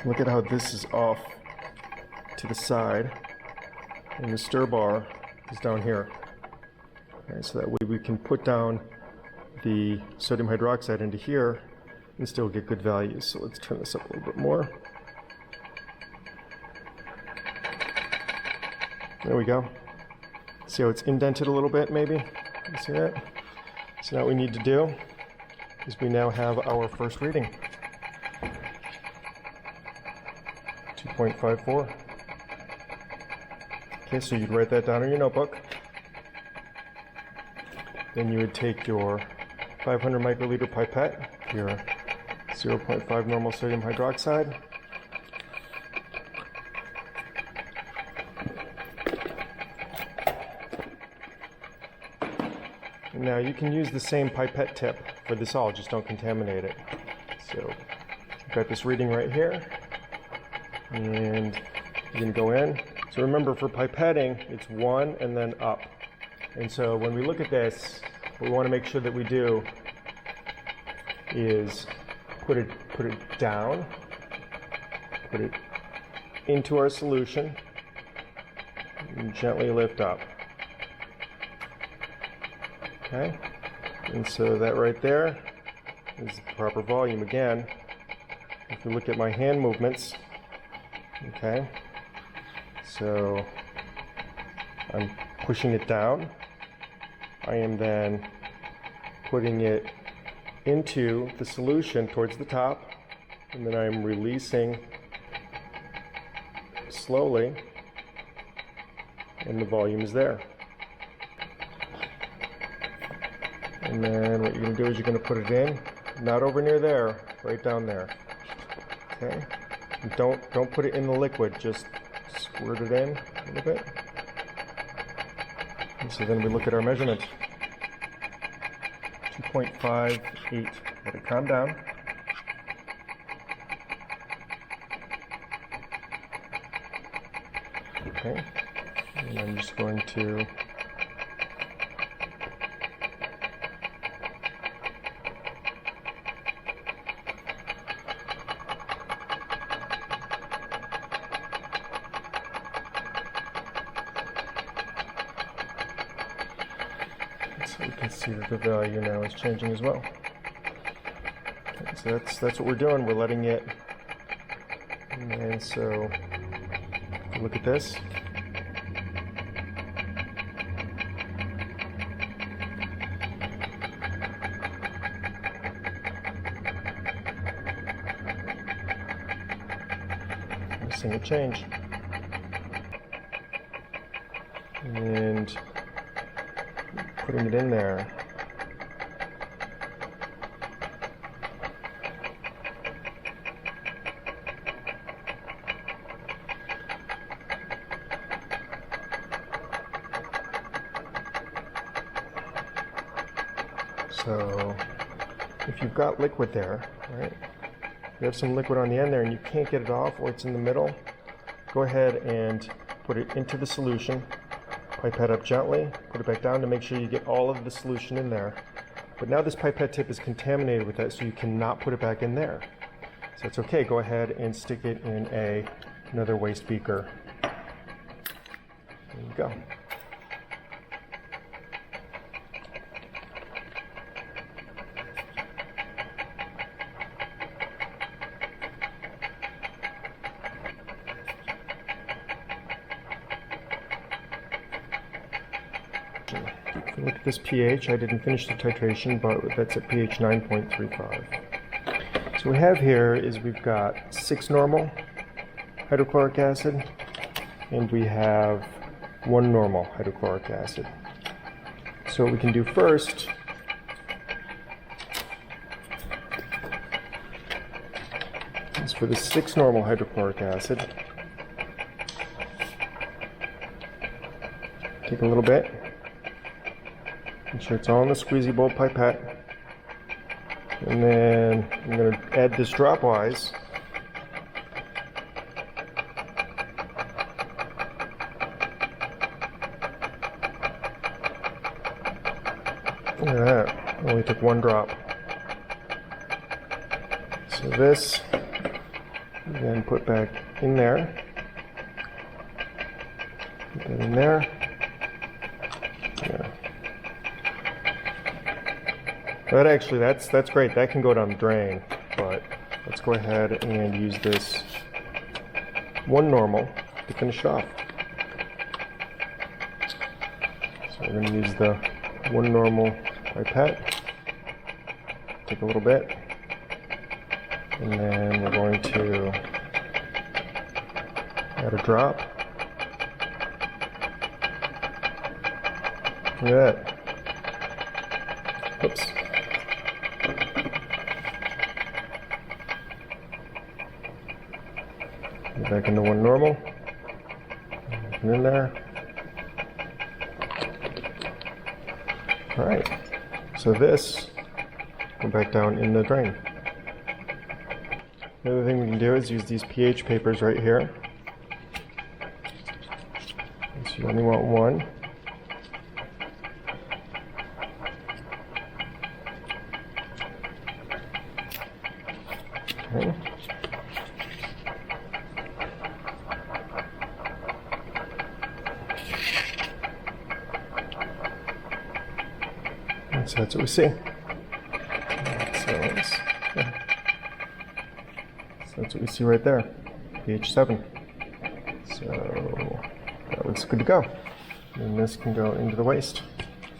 Look at how this is off to the side, and the stir bar is down here. Okay, so that way we can put down the sodium hydroxide into here and still get good values. So let's turn this up a little bit more. There we go. See how it's indented a little bit, maybe? You see that? So now what we need to do is we now have our first reading. 2.54. Okay, so you'd write that down in your notebook. Then you would take your 500 microliter pipette, your 0.5 normal sodium hydroxide, and now you can use the same pipette tip for this all, just don't contaminate it. So I've got this reading right here, and you're going to go in. So remember, for pipetting, it's 1 and then up. And so when we look at this, what we want to make sure that we do is put it down, put it into our solution, and gently lift up. Okay? And so that right there is the proper volume. Again, if you look at my hand movements, okay, so I'm pushing it down. I am then putting it into the solution towards the top, and then I'm releasing slowly, and the volume is there. And then what you're going to do is you're going to put it in, not over near there, right down there. Okay? And don't put it in the liquid, just squirt it in a little bit. And so then we look at our measurement. 2.58. Let it calm down. Okay. And I'm just going to so you can see that the value now is changing as well. Okay, so that's what we're doing. We're letting it, and so look at this. I'm seeing it change. And putting it in there. So if you've got liquid there, right? You have some liquid on the end there and you can't get it off, or it's in the middle, go ahead and put it into the solution. Pipette up gently, put it back down to make sure you get all of the solution in there. But now this pipette tip is contaminated with that, so you cannot put it back in there. So it's okay, go ahead and stick it in another waste beaker. There you go. If you look at this pH, I didn't finish the titration, but that's at pH 9.35. So what we have here is we've got 6 normal hydrochloric acid, and we have 1 normal hydrochloric acid. So what we can do first is for the 6 normal hydrochloric acid, take a little bit. Make sure it's all in the squeezy bowl pipette. And then I'm going to add this dropwise. Look at that. Only took 1 drop. So this And then put back in there. Put that in there. Yeah. That actually, that's great. That can go down the drain, but let's go ahead and use this one normal to finish it off. So we're going to use the one normal pipette. Take a little bit, and then we're going to add a drop. Look at that. Oops. Get back into one normal. And in there. Alright. So this go back down in the drain. The other thing we can do is use these pH papers right here. So you only want one. Okay. And so that's what we see. So that's what we see right there, pH 7. So that looks good to go. And this can go into the waste.